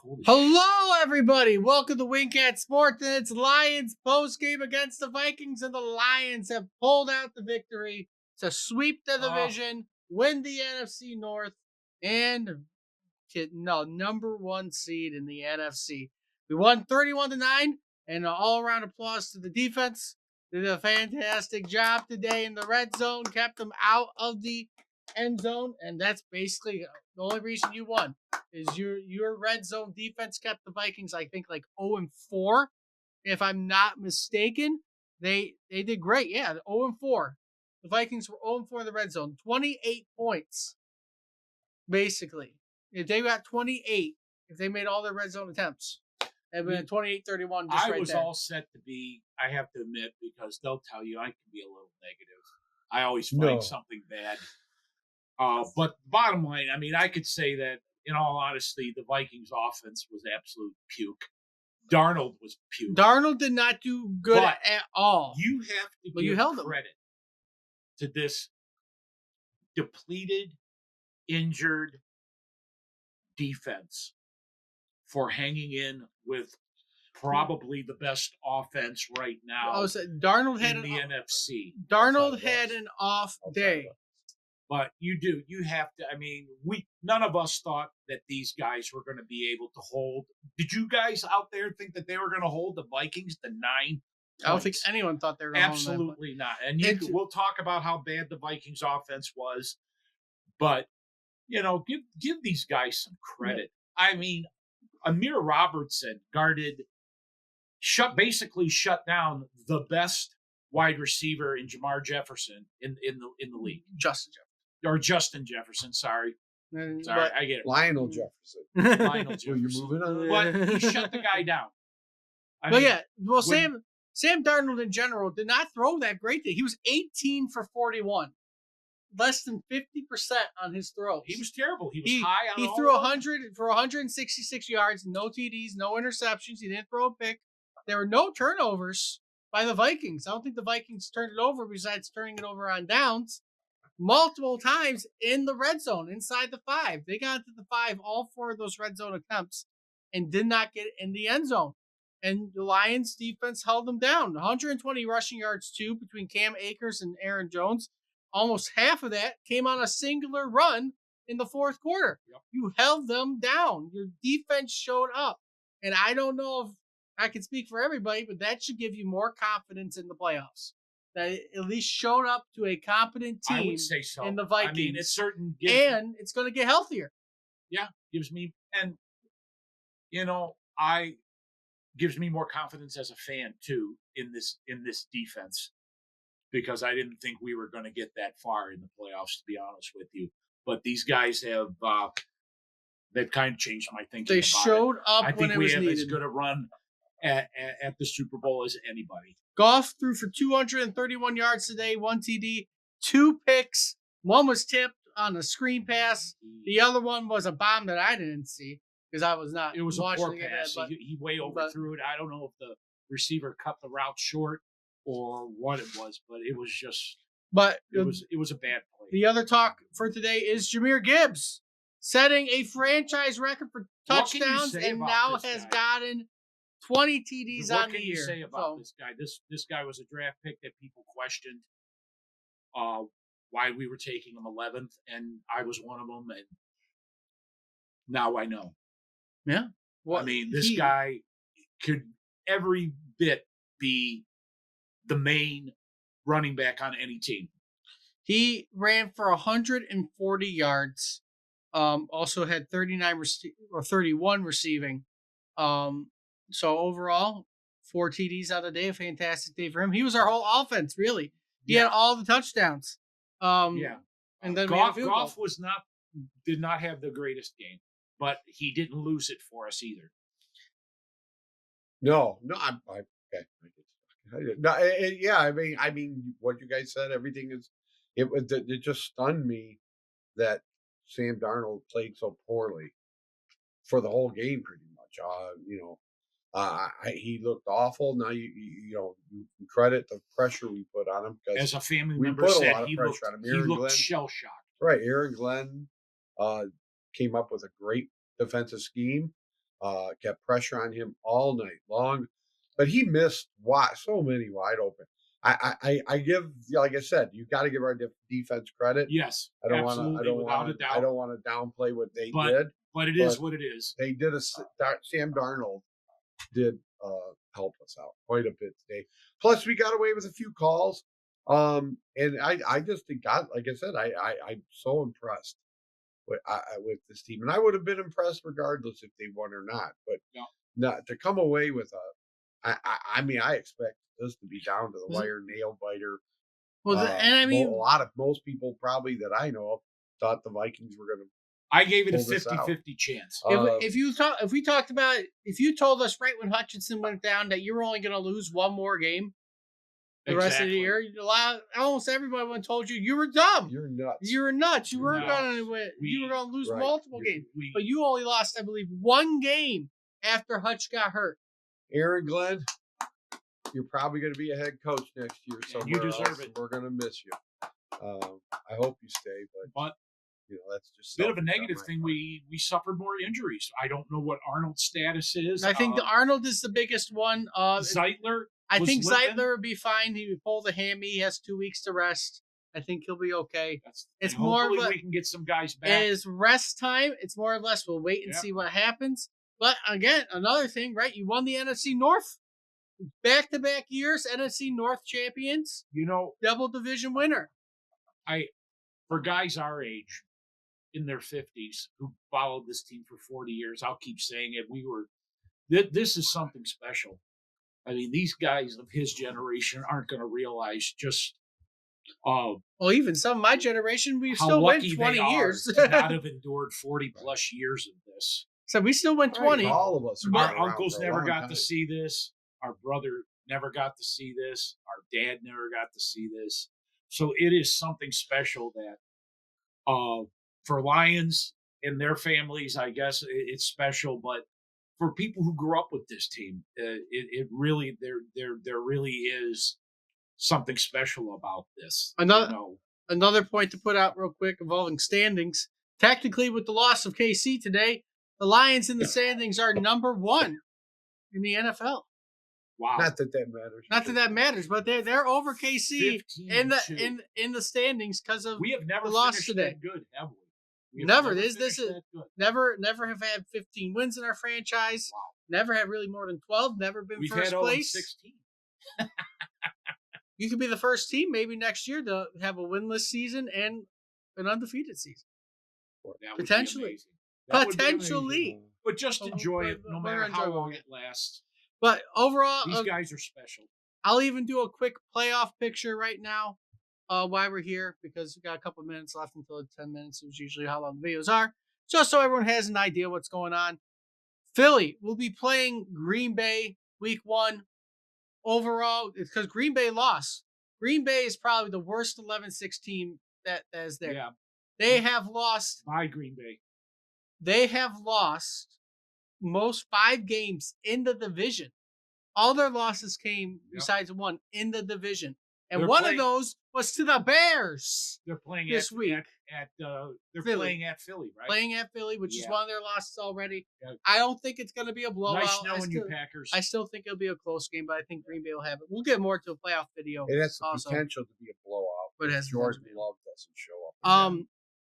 Holy Hello, everybody. Welcome to Wingcat Sports. And it's Lions postgame against the Vikings, and the Lions have pulled out the victory to sweep the division, win the NFC North, and get number one seed in the NFC. We won 31-9, and an all-around applause to the defense. They did a fantastic job today in the red zone, kept them out of the end zone, and that's basically the only reason you won. Is your red zone defense kept the Vikings, I think, like 0-4, if I'm not mistaken. They did great. Yeah, 0-4. The Vikings were 0-4 in the red zone. 28 points, basically. If they got 28, if they made all their red zone attempts, it would have been 28-31 just right there. I was all set to be, I have to admit, because they'll tell you I can be a little negative. I always find something bad. But bottom line, I mean, I could say that, in all honesty, the Vikings offense was absolute puke. Darnold was puke. Darnold did not do good at all. You have to give credit to this depleted, injured defense for hanging in with probably the best offense right now. Darnold had in the NFC. Darnold had an off day. But you have to, I mean, none of us thought that these guys were going to be able to hold. Did you guys out there think that they were going to hold the Vikings to 9 points? I don't think anyone thought they were going to hold them. Absolutely not. And we'll talk about how bad the Vikings offense was, but, give these guys some credit. Yeah. I mean, Amir Robertson basically shut down the best wide receiver in Jamar Jefferson in the league. Justin Jefferson, sorry, I get it. Lionel Jefferson. Lionel Jefferson. You're moving on. But he shut the guy down. Sam Darnold in general did not throw that great day. He was 18 for 41, less than 50% on his throws. He was terrible. He was high on. He threw 166 yards, no TDs, no interceptions. He didn't throw a pick. There were no turnovers by the Vikings. I don't think the Vikings turned it over besides turning it over on downs multiple times in the red zone, inside the 5. They got to the 5, all 4 of those red zone attempts, and did not get in the end zone. And the Lions defense held them down. 120 rushing yards, too, between Cam Akers and Aaron Jones. Almost half of that came on a singular run in the fourth quarter. Yep. You held them down. Your defense showed up. And I don't know if I can speak for everybody, but that should give you more confidence in the playoffs. That it at least showed up to a competent team. I would say so. In the Vikings. I mean, it's certain. And it's going to get healthier. Yeah, gives me more confidence as a fan too in this defense, because I didn't think we were going to get that far in the playoffs, to be honest with you. But these guys have they've kind of changed my thinking. They showed up I when think it was we have needed. as good a run at the Super Bowl as anybody. Goff threw for 231 yards today, 1 TD, 2 picks. One was tipped on a screen pass. The other one was a bomb that I didn't see because I was not. It was watching a poor pass. He way overthrew it. I don't know if the receiver cut the route short or what it was, but it was just. But it was a bad play. The other talk for today is Jahmyr Gibbs setting a franchise record for touchdowns and now has gotten 20 TDs on the year. What can you say about this guy? This guy was a draft pick that people questioned why we were taking him 11th, and I was one of them, and now I know. Yeah. Well, I mean, this guy could every bit be the main running back on any team. He ran for 140 yards. Also had 31 receiving. So overall, 4 TDs out of the day, a fantastic day for him. He was our whole offense, really. He had all the touchdowns. And then Goff did not have the greatest game, but he didn't lose it for us either. I mean, what you guys said, everything is. It just stunned me that Sam Darnold played so poorly for the whole game, pretty much. He looked awful. Now you can credit the pressure we put on him, because as a family member said, he looked shell shocked. Right, Aaron Glenn came up with a great defensive scheme, kept pressure on him all night long, but he missed so many wide open. I give, like I said, you got to give our defense credit. Yes, I don't want without a to, doubt. I don't want to downplay what they but, did. But it is what it is. They did Sam Darnold did help us out quite a bit today. Plus, we got away with a few calls. And I just got, like I said, I'm so impressed with this team, and I would have been impressed regardless if they won or not. But not to come away with I mean, I expect this to be down to the wire, nail biter. Well, and I mean, most people probably that I know of thought the Vikings were going to. I gave it a 50-50 chance. If you told us right when Hutchinson went down that you were only going to lose one more game the rest of the year, almost everybody would have told you were dumb. You're nuts. You were nuts. You weren't going to win. You were going to lose multiple games. But you only lost, I believe, one game after Hutch got hurt. Aaron Glenn, you're probably going to be a head coach next year. So you deserve it. We're going to miss you. I hope you stay, but that's just a bit of a negative thing. We suffered more injuries. I don't know what Arnold's status is. I think Arnold is the biggest one. Zeitler. I think Zeitler would be fine. He would pull the hammy. He has 2 weeks to rest. I think he'll be okay. It's more of we can get some guys back. It is rest time. It's more or less we'll wait and see what happens. But again, another thing, right? You won the NFC North back-to-back years, NFC North champions. Double division winner. For guys our age, in their 50s, who followed this team for 40 years, I'll keep saying it. This is something special. I mean, these guys of his generation aren't going to realize just. Even some of my generation, we still went 20 years. To not have endured 40 plus years of this. So we still went 20. All of us. Our uncles never got to see this. Our brother never got to see this. Our dad never got to see this. So it is something special that, for Lions and their families, I guess it's special. But for people who grew up with this team, it really there really is something special about this. Another point to put out real quick involving standings. Technically, with the loss of KC today, the Lions in the standings are number 1 in the NFL. Wow! Not that matters. Not that that matters, but they're over KC in the standings because of we have never the loss today. That good, have we? Never. This is never have had 15 wins in our franchise. Wow. Never had really more than 12. Never been first place. 16. You could be the first team maybe next year to have a winless season and an undefeated season. Potentially. But just enjoy it, no matter how long it lasts. But overall, these guys are special. I'll even do a quick playoff picture right now while we're here because we got a couple minutes left until 10 minutes is usually how long the videos are. Just so everyone has an idea what's going on. Philly will be playing Green Bay week 1. Overall, it's because Green Bay lost. Green Bay is probably the worst 11-6 team that is there. Yeah. They have lost. By Green Bay. They have lost most 5 games in the division. All their losses came besides one in the division. And of those was to the Bears. They're playing this week. They're playing at Philly, right? Playing at Philly, which is one of their losses already. Yeah. I don't think it's going to be a blowout. Nice knowing you, Packers. I still think it'll be a close game, but I think Green Bay will have it. We'll get more to a playoff video. It has the potential to be a blowout. But Jordan Love doesn't show up.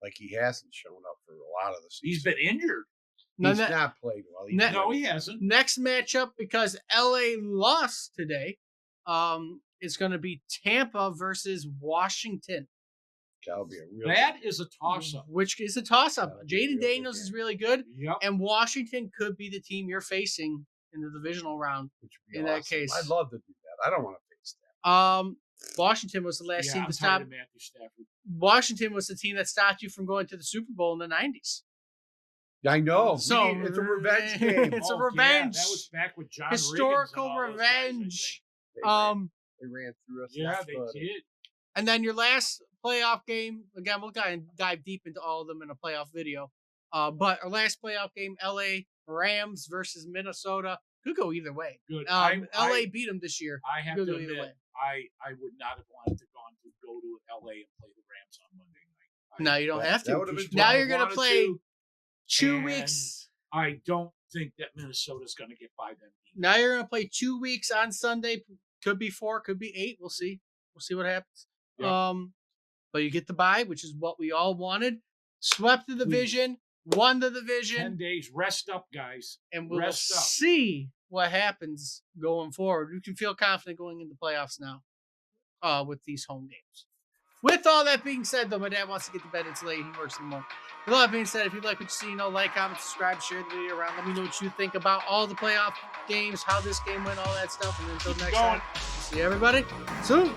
Like he hasn't shown up for a lot of the season. He's been injured. He's not played well. No, he hasn't. Next matchup, because LA lost today, is going to be Tampa versus Washington. That'll be that is a toss-up. Which is a toss-up. Jaden Daniels is really good. Yep. And Washington could be the team you're facing in the divisional round. In that case. I'd love to do that. I don't want to face that. Washington was the last team to stop. Washington was the team that stopped you from going to the Super Bowl in the 90s. I know. So it's a revenge game. It's a revenge. That was back with John historical revenge. They ran through us. Yeah, they did. And then your last playoff game, again, we'll dive deep into all of them in a playoff video. But our last playoff game, LA Rams versus Minnesota, could go either way. Good. LA beat them this year. I have to admit, I would not have wanted to go to LA and play the Rams on Monday night. No, you don't have to. Now you're going to play 2 weeks. I don't think that Minnesota's going to get by them. Now you're going to play 2 weeks on Sunday. Could be 4, could be 8. We'll see. We'll see what happens. Yeah. But you get the bye, which is what we all wanted. Swept the division, won the division. 10 days. Rest up, guys. And we'll Rest up. see what happens going forward. We can feel confident going into playoffs now with these home games. With all that being said, though, my dad wants to get to bed. It's late. He works in the morning. With all that being said, if you like what you see, like, comment, subscribe, share the video around. Let me know what you think about all the playoff games, how this game went, all that stuff. And until next time, see everybody soon.